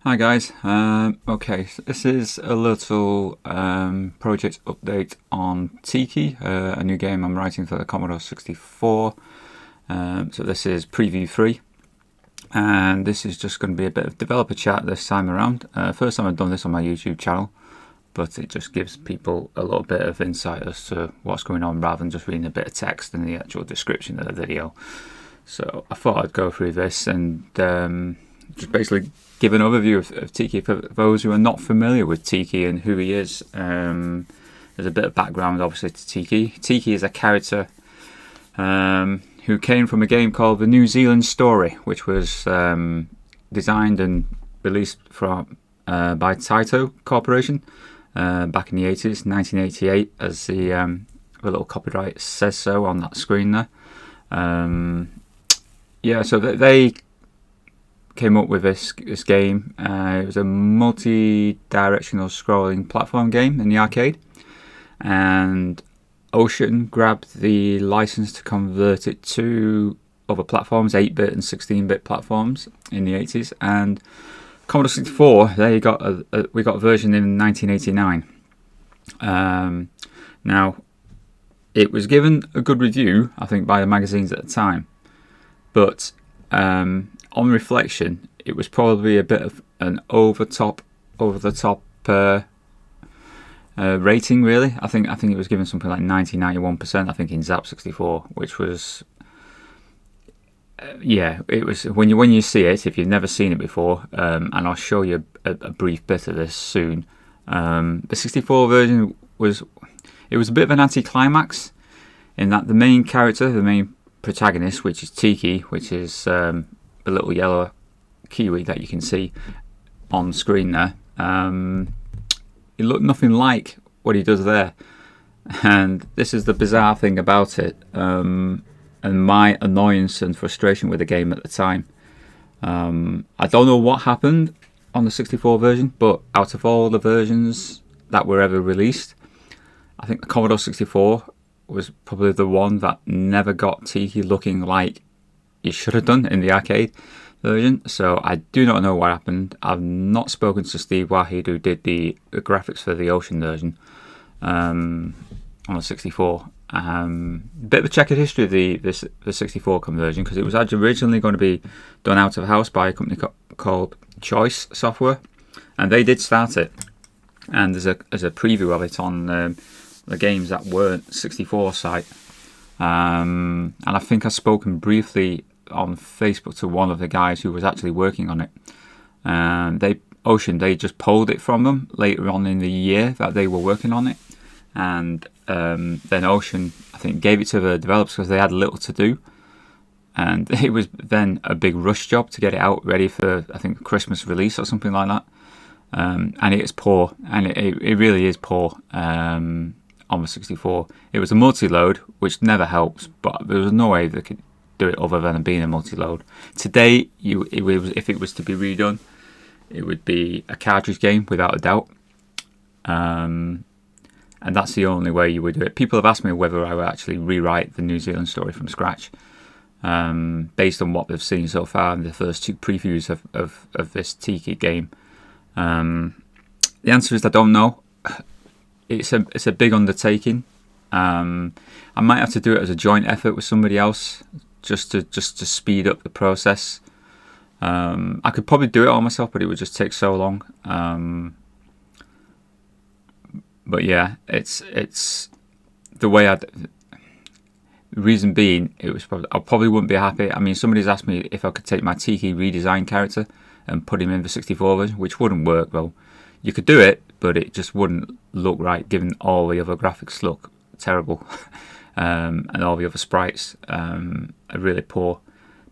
Hi guys, okay, so this is a little project update on Tiki, a new game I'm writing for the Commodore 64. So this is preview 3, and this is just going to be a bit of developer chat this time around. First time I've done this on my YouTube channel, but it just gives people a little bit of insight as to what's going on rather than just reading a bit of text in the actual description of the video. So I thought I'd go through this and just basically give an overview of Tiki for those who are not familiar with Tiki and who he is. There's a bit of background obviously to Tiki. Tiki is a character who came from a game called The New Zealand Story, which was designed and released by Taito Corporation back in the 80s, 1988, as the little copyright says so on that screen there. Yeah, so they came up with this game. It was a multi-directional scrolling platform game in the arcade, and Ocean grabbed the license to convert it to other platforms, 8-bit and 16-bit platforms in the 80s, and Commodore 64, we got a version in 1989. Now, it was given a good review, I think, by the magazines at the time, but on reflection, it was probably a bit of an over the top rating. Really, I think it was given something like 91%. I think in Zap64, which was yeah, it was when you see it, if you've never seen it before, and I'll show you a brief bit of this soon. The 64 version was a bit of an anticlimax in that the main character, the main protagonist, which is Tiki, which is the little yellow kiwi that you can see on screen there, it looked nothing like what he does there, and this is the bizarre thing about it, and my annoyance and frustration with the game at the time. I don't know what happened on the 64 version, but out of all the versions that were ever released, I think the Commodore 64 was probably the one that never got Tiki looking like it should have done in the arcade version. So I do not know what happened. I've not spoken to Steve Wahid, who did the graphics for the Ocean version on the 64. Bit of a checkered history of the 64 conversion, because it was actually originally going to be done out of house by a company called Choice Software, and they did start it. And there's a preview of it on the games that weren't 64 site, and I think I've spoken briefly on Facebook to one of the guys who was actually working on it. They just pulled it from them later on in the year that they were working on it, and then Ocean, I think, gave it to the developers because they had little to do, and it was then a big rush job to get it out ready for, I think, Christmas release or something like that. And it's poor, and it really is poor on the 64. It was a multi-load, which never helps, but there was no way they could do it other than being a multi-load. Today, if it was to be redone, it would be a cartridge game without a doubt, and that's the only way you would do it. People have asked me whether I would actually rewrite the New Zealand Story from scratch, based on what they've seen so far in the first two previews of this Tiki game. The answer is I don't know. It's a big undertaking. I might have to do it as a joint effort with somebody else, just to speed up the process. I could probably do it all myself, but it would just take so long. But yeah, it's the way the reason being, I probably wouldn't be happy. I mean, somebody's asked me if I could take my Tiki redesigned character and put him in the 64 version, which wouldn't work well. You could do it, but it just wouldn't look right, given all the other graphics look terrible, and all the other sprites are really poor.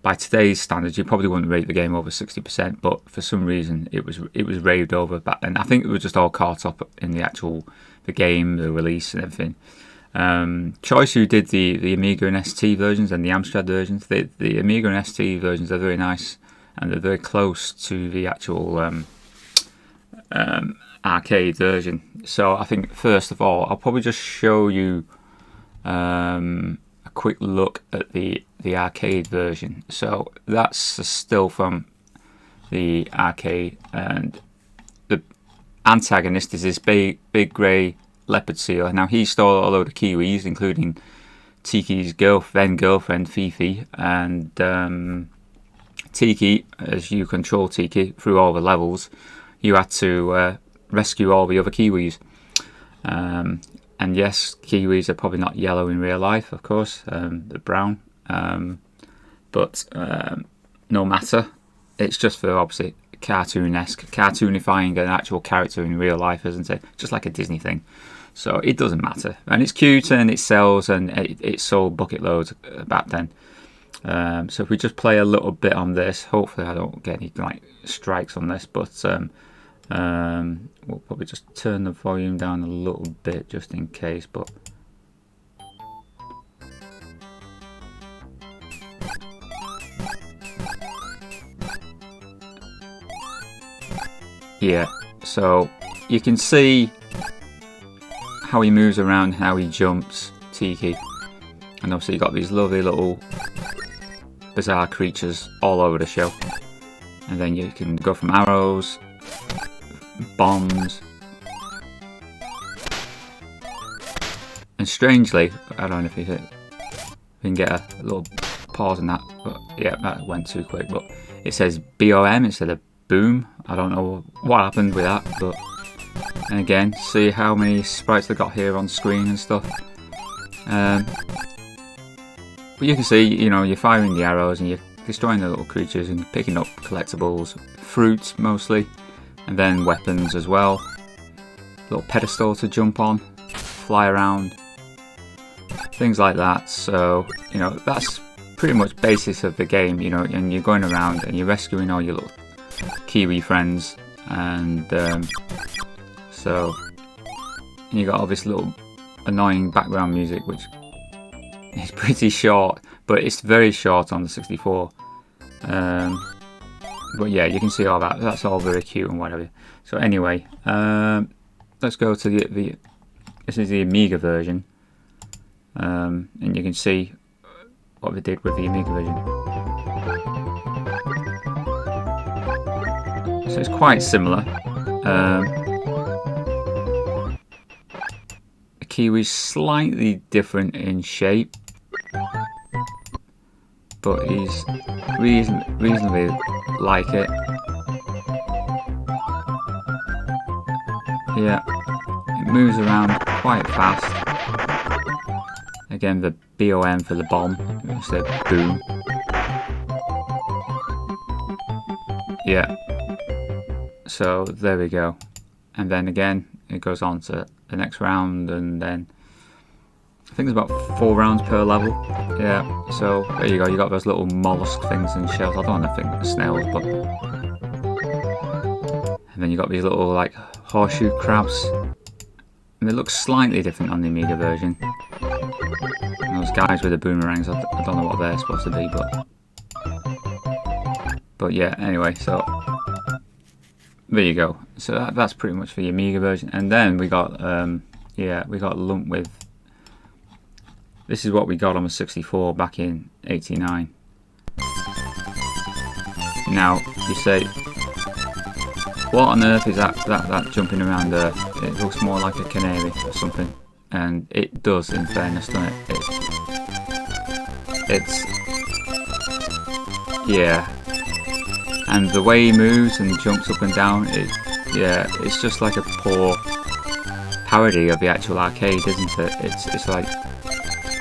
By today's standards, you probably wouldn't rate the game over 60%, but for some reason it was raved over back then. I think it was just all caught up in the game, the release and everything. Choice, who did the Amiga and ST versions and the Amstrad versions, the Amiga and ST versions are very nice, and they're very close to the actual arcade version. So I think first of all, I'll probably just show you a quick look at the arcade version. So that's a still from the arcade, and the antagonist is this big grey leopard seal. Now he stole a load of Kiwis, including Tiki's girlfriend Fifi, and Tiki, as you control Tiki through all the levels, you had to rescue all the other Kiwis. And yes, Kiwis are probably not yellow in real life, of course, they're brown, but no matter, it's just for obviously cartoonifying an actual character in real life, isn't it? Just like a Disney thing. So it doesn't matter, and it's cute and it sells, and it sold bucket loads back then. So if we just play a little bit on this, hopefully I don't get any like strikes on this, but we'll probably just turn the volume down a little bit just in case. But yeah, so you can see how he moves around, how he jumps, Tiki, and obviously you got these lovely little bizarre creatures all over the show, and then you can go from arrows, bombs, and strangely, I don't know if you can get a little pause in that, but yeah, that went too quick, but it says BOM instead of boom. I don't know what happened with that, but and again, see how many sprites they got here on screen and stuff. But you can see, you know, you're firing the arrows and you're destroying the little creatures and picking up collectibles, fruits mostly, and then weapons as well. Little pedestal to jump on, fly around, things like that. So, you know, that's pretty much basis of the game, you know, and you're going around and you're rescuing all your little Kiwi friends, and so you got all this little annoying background music, which is pretty short, but it's very short on the 64. But yeah, you can see all that. That's all very cute and whatever. So anyway, let's go to the this is the Amiga version, and you can see what they did with the Amiga version. So it's quite similar. The Kiwi's slightly different in shape, but he's reasonably like it. Yeah, it moves around quite fast. Again, the BOM for the bomb, instead of boom. Yeah. So there we go, and then again it goes on to the next round, and then I think there's about 4 rounds per level. Yeah, so there you go, you got those little mollusk things and shells. I don't want to think they're snails, but and then you got these little like horseshoe crabs, and they look slightly different on the Amiga version. And those guys with the boomerangs, I don't know what they're supposed to be, but yeah, anyway, so there you go. So that's pretty much for the Amiga version. And then we got yeah, we got lumped with, this is what we got on the 64 back in '89. Now you say, what on earth is that jumping around there? It looks more like a canary or something, and it does, in fairness, doesn't it? It's yeah. And the way he moves and jumps up and down, it's just like a poor parody of the actual arcade, isn't it? It's like,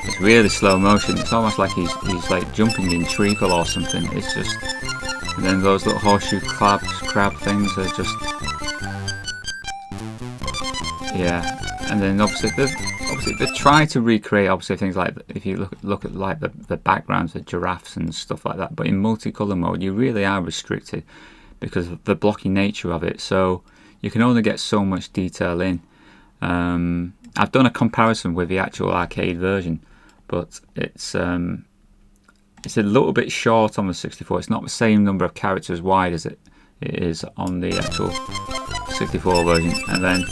it's really slow motion. It's almost like he's like jumping in treacle or something. It's just, and then those little horseshoe crab things are just, yeah. And then obviously they try to recreate obviously things like, if you look at like the backgrounds of giraffes and stuff like that, but in multicolour mode you really are restricted because of the blocky nature of it, so you can only get so much detail in. I've done a comparison with the actual arcade version, but it's a little bit short on the 64. It's not the same number of characters wide as it is on the actual 64 version. And then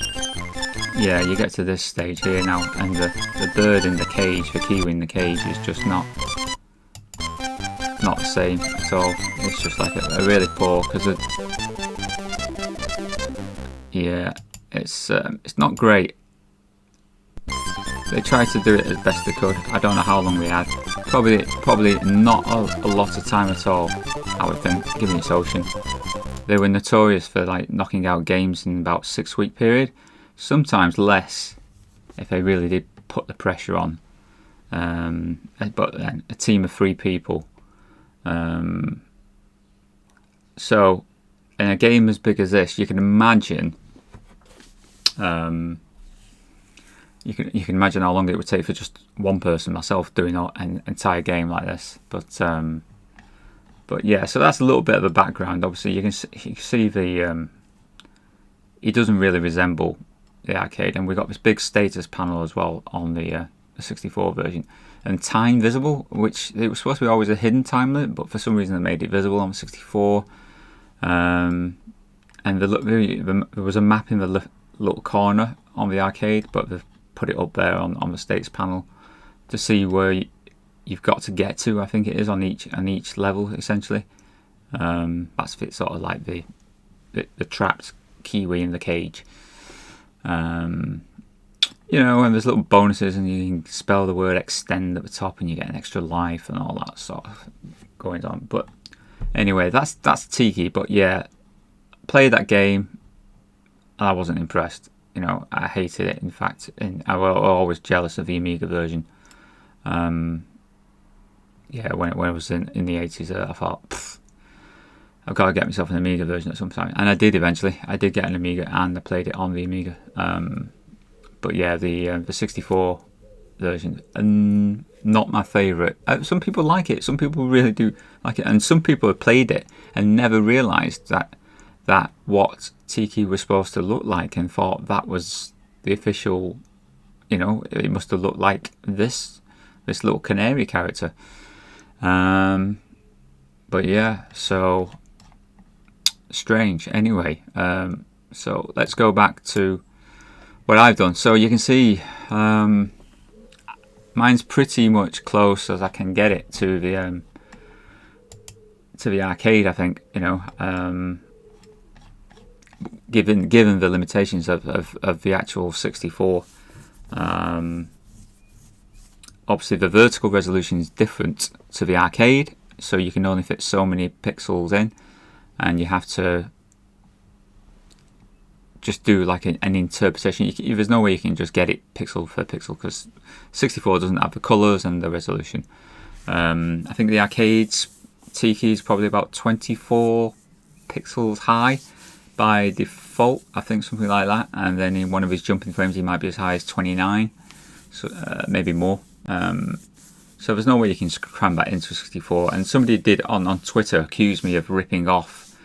yeah, you get to this stage here now, and the bird in the cage, the Kiwi in the cage, is just not not the same at all. It's just like a really poor, because yeah, it's not great. They tried to do it as best they could. I don't know how long they had. Probably not a lot of time at all, I would think, given its ocean. They were notorious for like knocking out games in about 6-week period, sometimes less if they really did put the pressure on. But then a team of 3 people. So in a game as big as this, you can imagine. You can imagine how long it would take for just one person, myself, doing an entire game like this. But yeah, so that's a little bit of a background. Obviously, you can see the it doesn't really resemble the arcade, and we've got this big status panel as well on the 64 version, and time visible, which it was supposed to be always a hidden time limit, but for some reason they made it visible on the 64. And there was a map in the little corner on the arcade, but they've put it up there on the status panel to see where you've got to get to. I think it is on each level essentially. That's sort of like the trapped kiwi in the cage. You know, and there's little bonuses, and you can spell the word extend at the top, and you get an extra life and all that sort of going on. But anyway, that's Tiki. But yeah, played that game, and I wasn't impressed. You know, I hated it. In fact, and I was always jealous of the Amiga version. Yeah, when I was in the 80s, I thought, I've got to get myself an Amiga version at some time, and I did eventually. I did get an Amiga, and I played it on the Amiga. But yeah, the 64 version, not my favourite. Some people like it. Some people really do like it, and some people have played it and never realised that what Tiki was supposed to look like, and thought that was the official. You know, it must have looked like this little canary character. But yeah, so strange. Anyway, so let's go back to what I've done. So you can see mine's pretty much close as I can get it to the arcade. I think, you know, given the limitations of the actual 64. Obviously the vertical resolution is different to the arcade, so you can only fit so many pixels in, and you have to just do like an interpretation. There's no way you can just get it pixel for pixel, because 64 doesn't have the colours and the resolution. I think the arcade's Tiki is probably about 24 pixels high by default, I think, something like that, and then in one of his jumping frames he might be as high as 29, so maybe more. So there's no way you can cram that into 64, and somebody did on Twitter accuse me of ripping off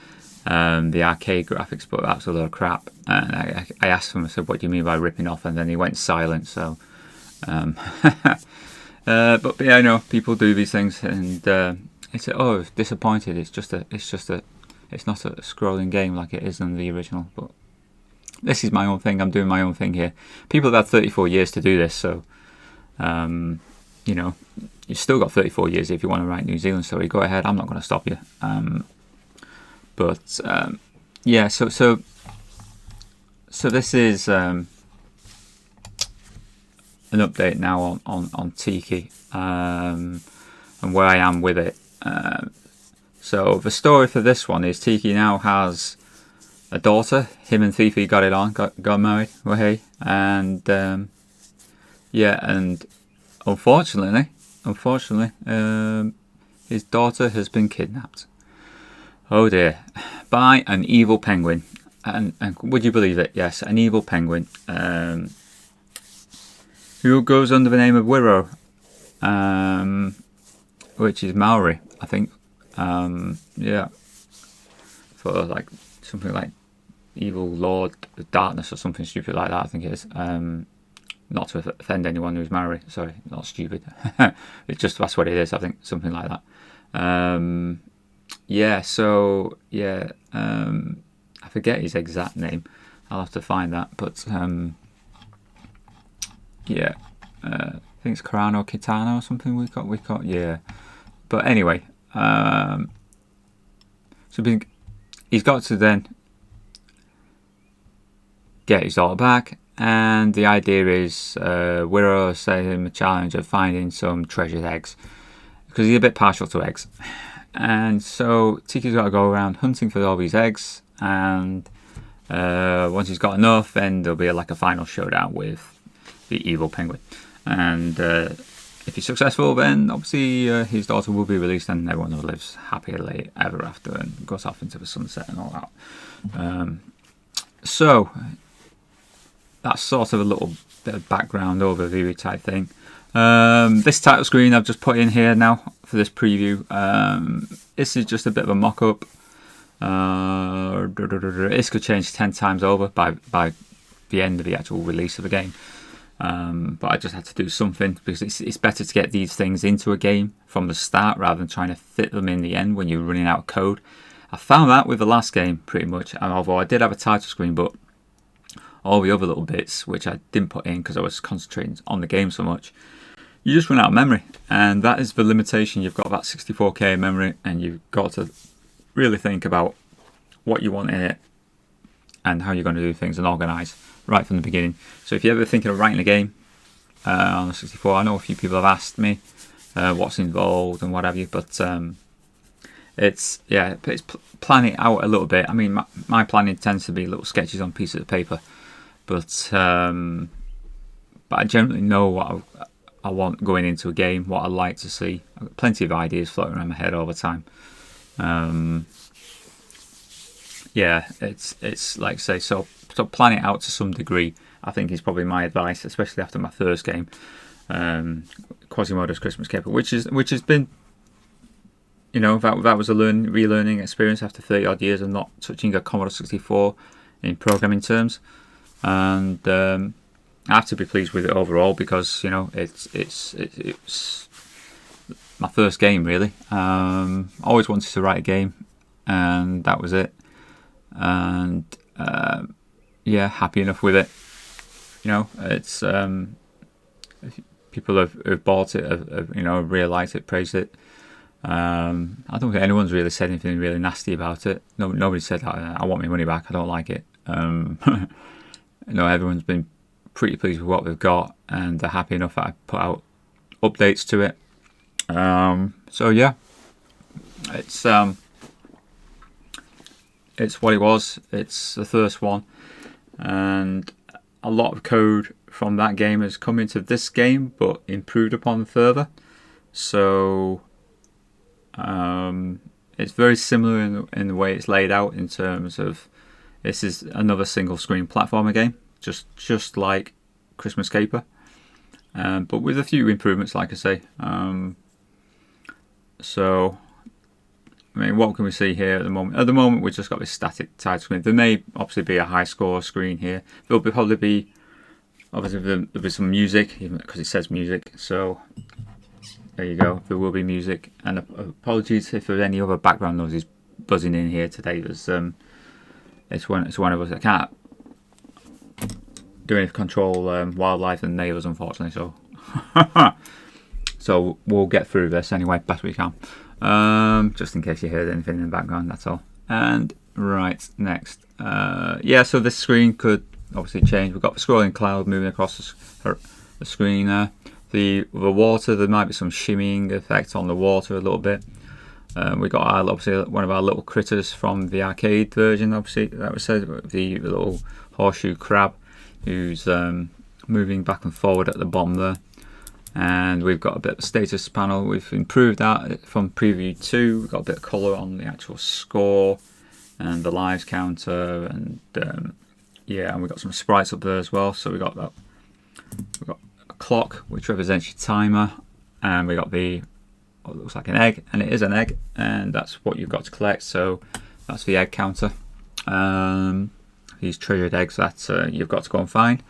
the arcade graphics, but that's a load of crap. And I asked him, I said, what do you mean by ripping off? And then he went silent. So but yeah, I know people do these things, and it's disappointed. It's not a scrolling game like it is in the original. But this is my own thing. I'm doing my own thing here. People have had 34 years to do this, so you know, you've still got 34 years if you want to write New Zealand story. Go ahead. I'm not going to stop you. But yeah, so this is an update now on Tiki, and where I am with it. So the story for this one is Tiki now has a daughter. Him and Fifi got it on, got married. Well, hey, and yeah, and unfortunately, his daughter has been kidnapped. Oh dear, by an evil penguin, and would you believe it? Yes, an evil penguin, who goes under the name of Wirro, which is Maori, I think. Yeah, for like something like evil lord of darkness or something stupid like that, I think it is. Not to offend anyone who's Maori, sorry, not stupid. It's just, that's what it is, I think, something like that. Yeah, so yeah, I forget his exact name. I'll have to find that, but yeah, I think it's Karano Kitano or something. We got yeah. But anyway, So he's got to then get his daughter back, and the idea is Wiro set him a challenge of finding some treasured eggs, because he's a bit partial to eggs. And so Tiki's got to go around hunting for all these eggs, and once he's got enough, then there'll be like a final showdown with the evil penguin. And if he's successful, then obviously his daughter will be released, and everyone lives happily ever after and goes off into the sunset and all that. So that's sort of a little bit of background overview type thing. This title screen I've just put in here now for this preview. This is just a bit of a mock-up. This could change 10 times over by the end of the actual release of the game. But I just had to do something, because it's better to get these things into a game from the start rather than trying to fit them in the end when you're running out of code. I found that with the last game pretty much, and although I did have a title screen, but all the other little bits which I didn't put in because I was concentrating on the game so much, you just run out of memory, and that is the limitation. You've got about 64k memory, and you've got to really think about what you want in it and how you're going to do things and organise right from the beginning. So if you're ever thinking of writing a game on the 64, I know a few people have asked me what's involved and what have you, but it's planning it out a little bit. I mean, my planning tends to be little sketches on pieces of paper, but I generally know what I want going into a game, what I like to see. I've got plenty of ideas floating around my head all the time. Yeah, it's like I say, so plan it out to some degree, I think, is probably my advice, especially after my first game, Quasimodo's Christmas Caper, which has been, you know, that was a relearning experience after 30 odd years of not touching a Commodore 64 in programming terms, and I have to be pleased with it overall, because, you know, it's my first game really. Always wanted to write a game, and that was it. And yeah, happy enough with it. You know, it's people have bought it, have you know, really liked it, praised it. I don't think anyone's really said anything really nasty about it. Nobody said I want my money back, I don't like it. You know, everyone's been pretty pleased with what we've got, and they're happy enough that I put out updates to it. So yeah, it's what it was. It's the first one, and a lot of code from that game has come into this game, but improved upon further. So it's very similar in the way it's laid out, in terms of this is another single screen platformer game, just like Christmas Caper, but with a few improvements, like I say. So I mean, what can we see here at the moment? At the moment, we've just got this static title screen. There may obviously be a high score screen here. There'll probably be, obviously, there'll be some music, even because it says music. So there you go. There will be music. And apologies if there's any other background noises buzzing in here today. There's it's one of us. I can't do anything to control wildlife and neighbours, unfortunately. So so we'll get through this anyway, best we can. Just in case you heard anything in the background, that's all. And right, next, yeah, so this screen could obviously change. We've got the scrolling cloud moving across the screen there. The water, there might be some shimmying effect on the water a little bit. We got obviously one of our little critters from the arcade version, obviously, that was said, the little horseshoe crab, who's moving back and forward at the bottom there. And we've got a bit of status panel. We've improved that from preview 2. We've got a bit of colour on the actual score and the lives counter, and yeah, and we've got some sprites up there as well. So we've got a clock which represents your timer, and we got what looks like an egg, and it is an egg, and that's what you've got to collect. So that's the egg counter. These treasured eggs that you've got to go and find.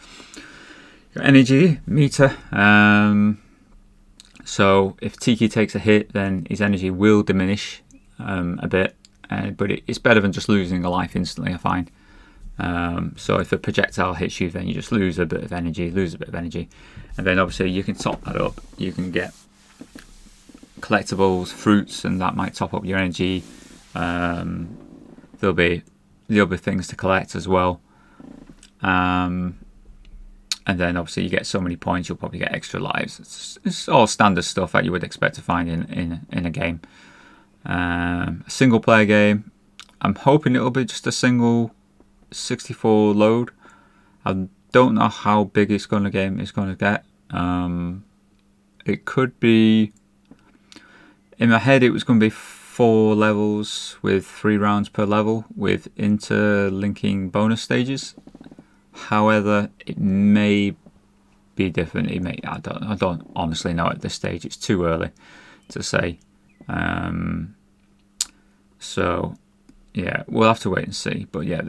Your energy meter. So if Tiki takes a hit, then his energy will diminish a bit, but it's better than just losing a life instantly, I find. So if a projectile hits you, then you just lose a bit of energy, and then obviously you can top that up. You can get collectibles, fruits, and that might top up your energy. There'll be things to collect as well. And then obviously you get so many points, you'll probably get extra lives. It's all standard stuff that you would expect to find in a game. A single player game. I'm hoping it'll be just a single 64 load. I don't know how big it's going to get. It could be. In my head, it was going to be 4 levels with 3 rounds per level with interlinking bonus stages. However, it may be different. It may. I don't honestly know at this stage. It's too early to say. So yeah, we'll have to wait and see. But yeah,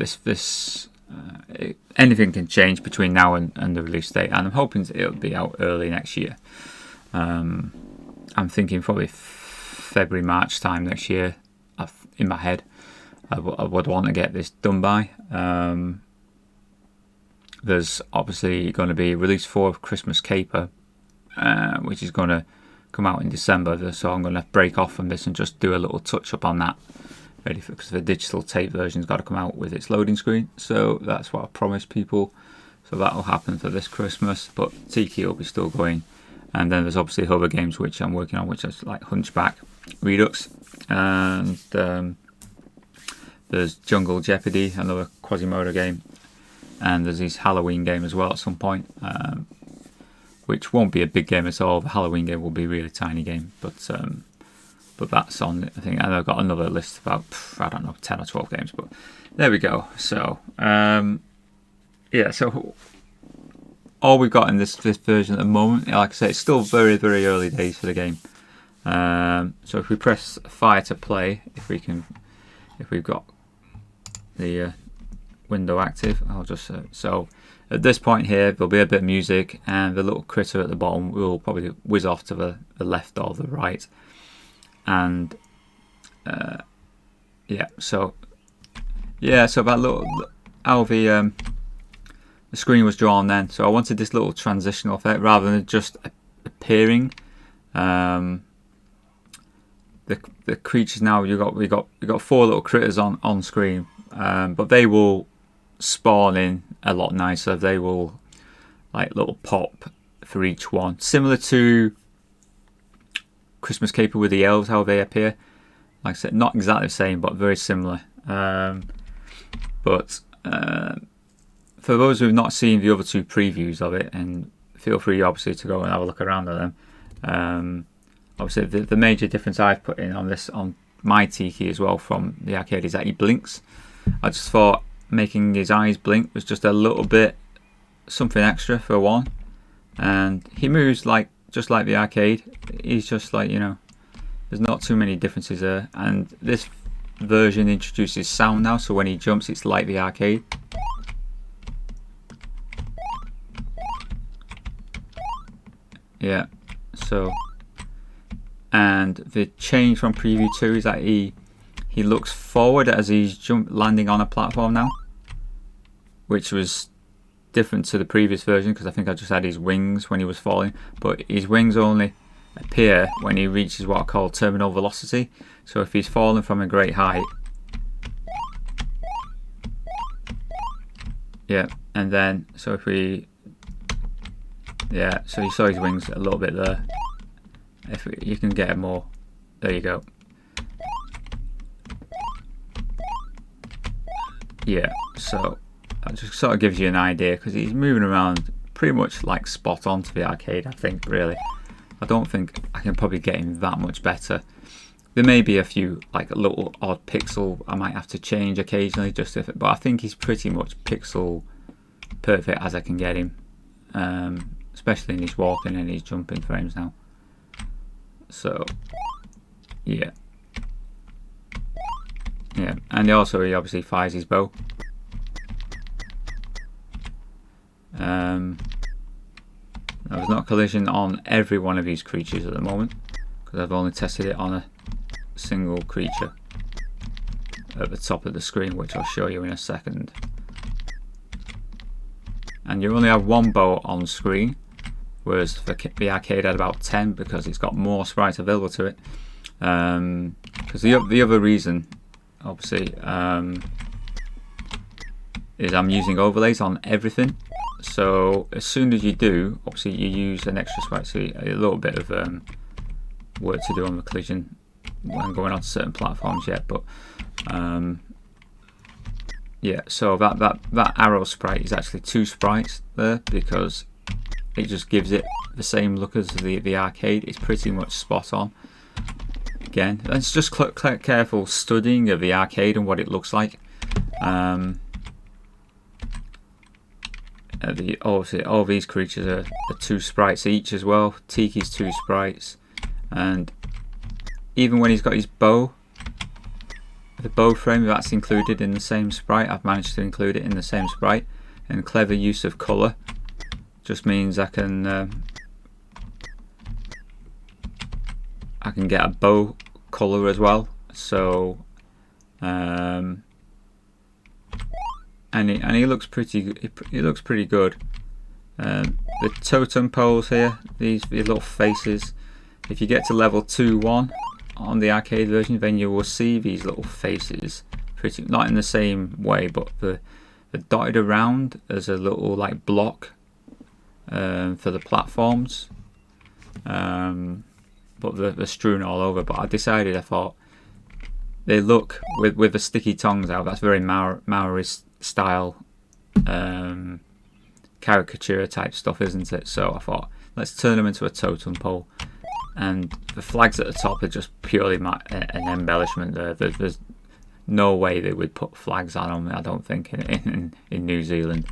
anything can change between now and the release date, and I'm hoping it'll be out early next year. I'm thinking probably February, March time next year. In my head, I would want to get this done by. There's obviously going to be release 4 of Christmas Caper, which is going to come out in December. So I'm going to break off from this and just do a little touch up on that, ready because the digital tape version's got to come out with its loading screen. So that's what I promised people. So that'll happen for this Christmas. But Tiki will be still going. And then there's obviously other games which I'm working on, which is like Hunchback, Redux, and there's Jungle Jeopardy, another Quasimodo game. And there's this Halloween game as well at some point, which won't be a big game at all. The Halloween game will be a really tiny game, but that's on, I think. And I've got another list about, I don't know, 10 or 12 games, but there we go. So yeah, so all we've got in this version at the moment, like I say, it's still very, very early days for the game. So if we press fire to play, if we've got the window active, I'll just so at this point here there'll be a bit of music, and the little critter at the bottom will probably whiz off to the left or the right, and so that little how the screen was drawn then. So I wanted this little transitional effect rather than just appearing. The creatures now, we got 4 little critters on screen, but they will spawn in a lot nicer. They will like little pop for each one, similar to Christmas Caper with the elves, how they appear. Like I said, not exactly the same, but very similar. But for those who have not seen the other 2 previews of it, and feel free obviously to go and have a look around at them. Obviously the major difference I've put in on this, on my Tiki as well from the arcade, is that he blinks. I just thought making his eyes blink was just a little bit something extra for one, and he moves like just like the arcade. He's just like, you know, there's not too many differences there, and this version introduces sound now, so when he jumps it's like the arcade. Yeah, so, and the change from preview 2 is that he looks forward as he's landing on a platform now, which was different to the previous version because I think I just had his wings when he was falling, but his wings only appear when he reaches what I call terminal velocity. So if he's fallen from a great height, yeah, and then so if we, yeah, so you saw his wings a little bit there. If you can get more, there you go. Yeah, so that just sort of gives you an idea because he's moving around pretty much like spot on to the arcade, I think, really. I don't think I can probably get him that much better. There may be a few like a little odd pixel I might have to change occasionally, just if, but I think he's pretty much pixel perfect as I can get him, especially in his walking and his jumping frames now. So yeah, and he obviously fires his bow. There's not collision on every one of these creatures at the moment because I've only tested it on a single creature at the top of the screen, which I'll show you in a second. And you only have one bow on screen, whereas the arcade had about 10 because it's got more sprites available to it. Because the other reason, obviously, is I'm using overlays on everything. So as soon as you do, obviously you use an extra sprite, so a little bit of work to do on the collision when going on to certain platforms yet, but yeah, so that arrow sprite is actually 2 sprites there because it just gives it the same look as the arcade. It's pretty much spot on. Again, it's just careful studying of the arcade and what it looks like. Obviously all these creatures are 2 sprites each as well. Tiki's 2 sprites, and even when he's got his bow, the bow frame, that's included in the same sprite. I've managed to include it in the same sprite, and clever use of colour just means I can get a bow colour as well. So and he looks pretty. It looks pretty good. The totem poles here, these little faces. If you get to level 2-1 on the arcade version, then you will see these little faces. Pretty not in the same way, but the dotted around as a little like block for the platforms. But they're strewn all over. But I decided, I thought they look with the sticky tongues out. That's very Maori style caricature type stuff, isn't it? So I thought, let's turn them into a totem pole, and the flags at the top are just purely an embellishment. There's no way they would put flags on them, I don't think, in New Zealand.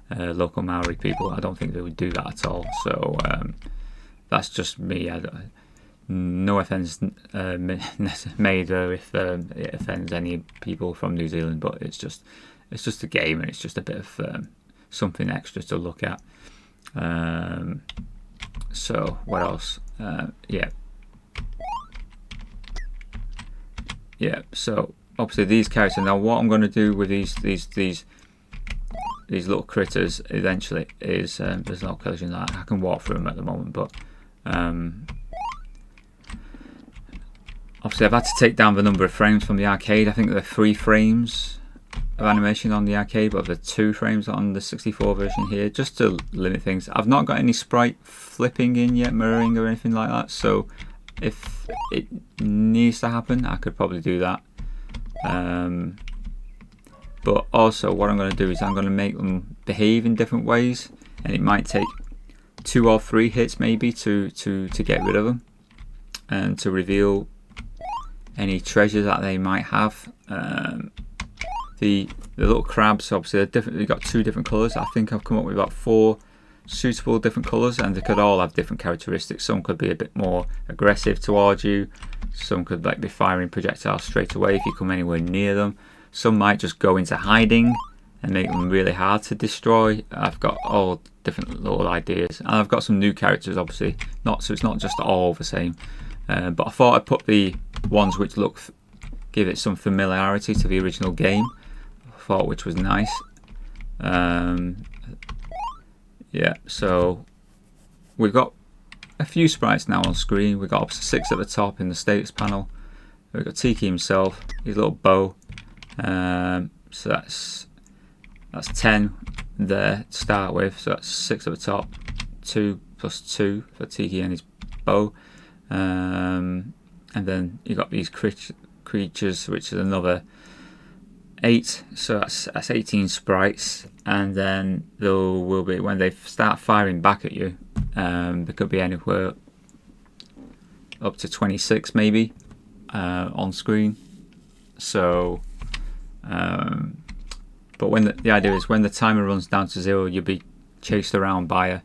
Local Maori people, I don't think they would do that at all. So that's just me. No offence made if it offends any people from New Zealand, but it's just a game, and it's just a bit of something extra to look at. So what else? Yeah. So obviously these characters. Now what I'm going to do with these little critters eventually is there's no collision that I can walk through them at the moment, but obviously I've had to take down the number of frames from the arcade. I think there are 3 frames of animation on the arcade, but there are 2 frames on the 64 version here, just to limit things. I've not got any sprite flipping in yet, mirroring or anything like that, so if it needs to happen I could probably do that. But also what I'm going to do is I'm going to make them behave in different ways, and it might take 2 or 3 hits maybe to get rid of them and to reveal any treasure that they might have. The little crabs, obviously they're different. They've got 2 different colours. I think I've come up with about 4 suitable different colours, and they could all have different characteristics. Some could be a bit more aggressive towards you, some could like be firing projectiles straight away if you come anywhere near them. Some might just go into hiding and make them really hard to destroy. I've got all different little ideas, and I've got some new characters, obviously, so it's not just all the same. But I thought I'd put the ones which give it some familiarity to the original game. I thought, which was nice. Yeah, so we've got a few sprites now on screen. We've got 6 at the top in the status panel. We've got Tiki himself, his little bow. So that's 10 there to start with. So that's 6 at the top, 2 plus 2 for Tiki and his bow. And then you got these creatures, which is another 8. So that's 18 sprites. And then there will be, when they start firing back at you, there could be anywhere up to 26 maybe on screen. So but when the idea is when the timer runs down to 0, you'll be chased around by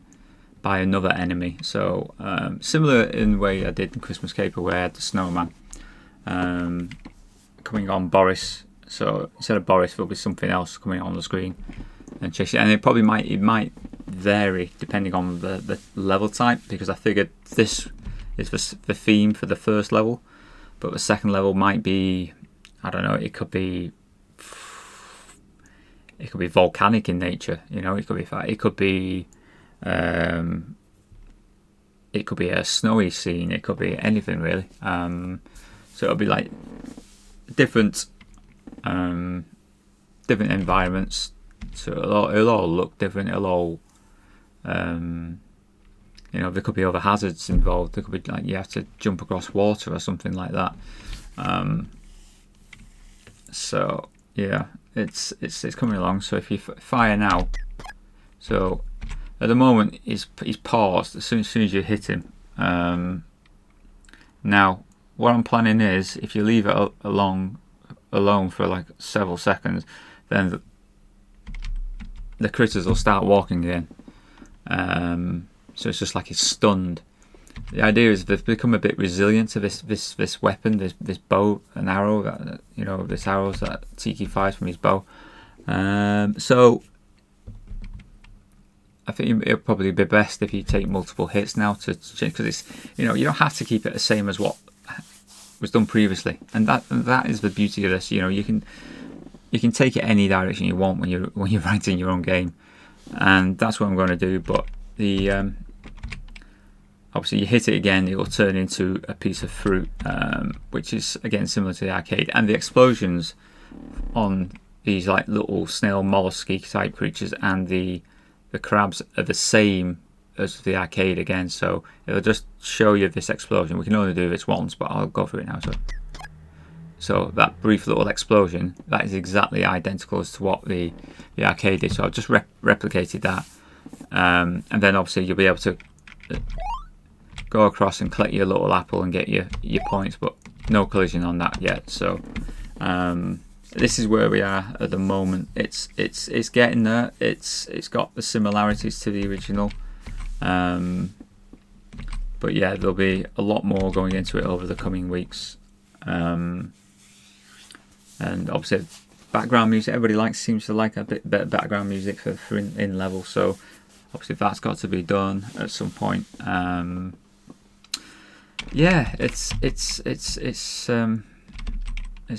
another enemy. So similar in the way I did in Christmas Caper, where I had the snowman coming on Boris. So instead of Boris, there'll be something else coming on the screen and chase you. And it might vary depending on the level type, because I figured this is the theme for the first level, but the second level might be, I don't know, it could be volcanic in nature, you know. It could be it could be a snowy scene, it could be anything really. So it'll be like different different environments. So it'll all look different. It'll all you know, there could be other hazards involved. There could be like you have to jump across water or something like that. So yeah, it's coming along. So if you fire now, so at the moment he's paused as soon as you hit him. Now what I'm planning is if you leave it alone for like several seconds, then the critters will start walking again. So it's just like it's stunned. The idea is they've become a bit resilient to this weapon, this bow and arrow. That, you know, this arrows that Tiki fires from his bow. So I think it'll probably be best if you take multiple hits now to change, because it's, you know, you don't have to keep it the same as what was done previously, and that is the beauty of this. You know, you can take it any direction you want when you're writing your own game, and that's what I'm going to do. But the obviously you hit it again, it will turn into a piece of fruit, which is again similar to the arcade, and the explosions on these like little snail mollusky type creatures and the crabs are the same as the arcade again. So it'll just show you this explosion. We can only do this once, but I'll go through it now. So that brief little explosion, that is exactly identical as to what the arcade did. So I've just replicated that, and then obviously you'll be able to go across and collect your little apple and get your points, but no collision on that yet. So this is where we are at the moment. It's getting there. It's got the similarities to the original, but yeah, there'll be a lot more going into it over the coming weeks. And obviously background music, everybody seems to like a bit better background music for in level, so obviously that's got to be done at some point. Yeah, it's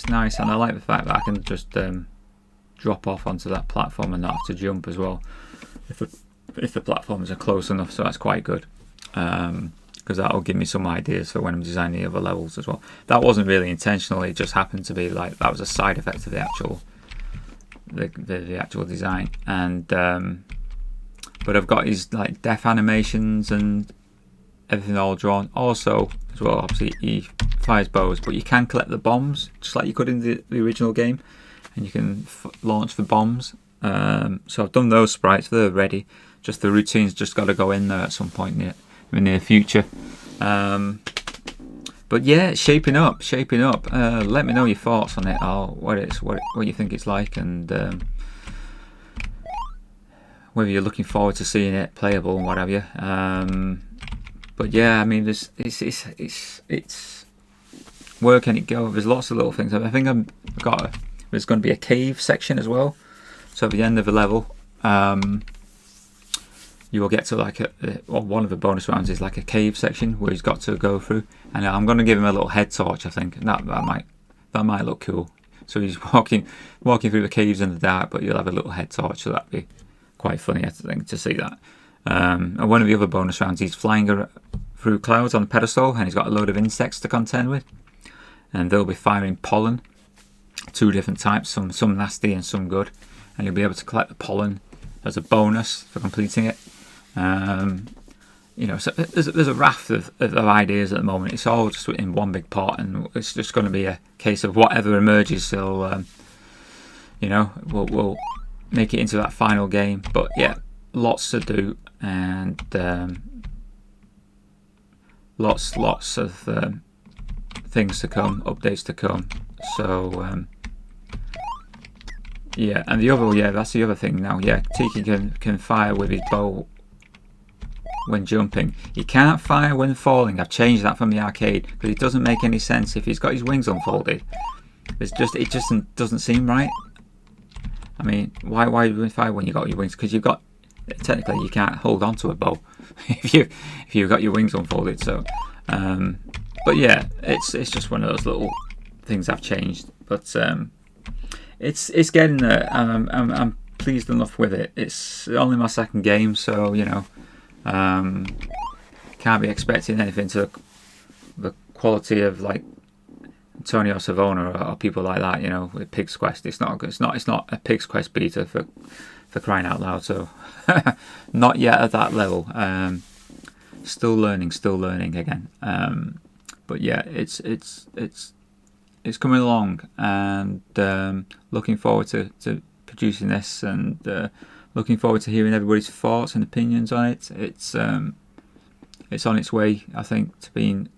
nice, and I like the fact that I can just drop off onto that platform and not have to jump as well if the platforms are close enough. So that's quite good, because that'll give me some ideas for when I'm designing the other levels as well. That wasn't really intentional, it just happened to be like that was a side effect of the actual design. And but I've got his like death animations and everything all drawn. Also as well, obviously he fires bows, but you can collect the bombs just like you could in the original game, and you can launch the bombs. So I've done those sprites, they're ready. Just the routine's just got to go in there at some point in the near future. But yeah, it's shaping up. Let me know your thoughts on it, or what you think it's like, and whether you're looking forward to seeing it playable and what have you. But yeah, I mean, it's where can it go? There's lots of little things. I think there's going to be a cave section as well. So at the end of the level, you will get to like one of the bonus rounds is like a cave section where he's got to go through, and I'm going to give him a little head torch. I think that might look cool. So he's walking through the caves in the dark, but you'll have a little head torch, so that'd be quite funny, I think, to see that. And one of the other bonus rounds, he's flying through clouds on a pedestal, and he's got a load of insects to contend with, and they'll be firing pollen, 2 different types, some nasty and some good, and you'll be able to collect the pollen as a bonus for completing it. You know, so there's a raft of ideas at the moment. It's all just in one big pot, and it's just going to be a case of whatever emerges. So you know, we'll make it into that final game. But yeah, lots to do, and lots of things to come, updates to come. So yeah, and that's the other thing now. Yeah, Tiki can fire with his bow when jumping. He can't fire when falling. I've changed that from the arcade because it doesn't make any sense if he's got his wings unfolded. It just doesn't seem right. I mean, why would you fire when you got your wings? Because technically you can't hold on to a bow if you've got your wings unfolded. So, but yeah, it's just one of those little things I've changed. But it's getting there. I'm pleased enough with it. It's only my second game, so you know. can't be expecting anything to the quality of like Antonio Savona or people like that, you know, with Pig's Quest. It's not a Pig's Quest beta for crying out loud. So not yet at that level. Still learning again. But yeah, it's coming along, and looking forward to producing this, and looking forward to hearing everybody's thoughts and opinions on it. It's on its way, I think, to being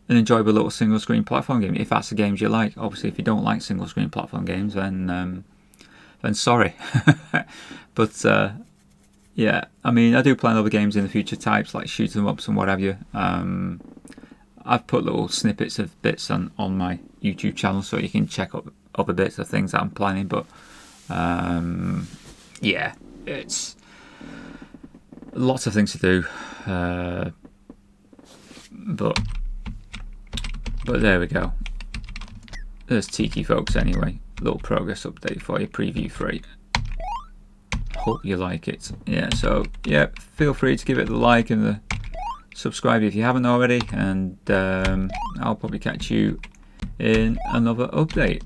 an enjoyable little single screen platform game, if that's the games you like. Obviously, if you don't like single screen platform games, then sorry. But yeah, I mean, I do plan other games in the future, types like shoot 'em ups and what have you. I've put little snippets of bits on my YouTube channel, so you can check up other bits of things that I'm planning. But yeah, it's lots of things to do. But there we go. There's Tiki, folks. Anyway, little progress update for you, preview 3. Hope you like it. Yeah, so yeah, feel free to give it the like and the subscribe if you haven't already, and I'll probably catch you in another update.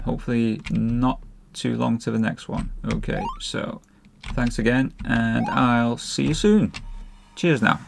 Hopefully not too long to the next one. Okay, so thanks again, and I'll see you soon. Cheers now.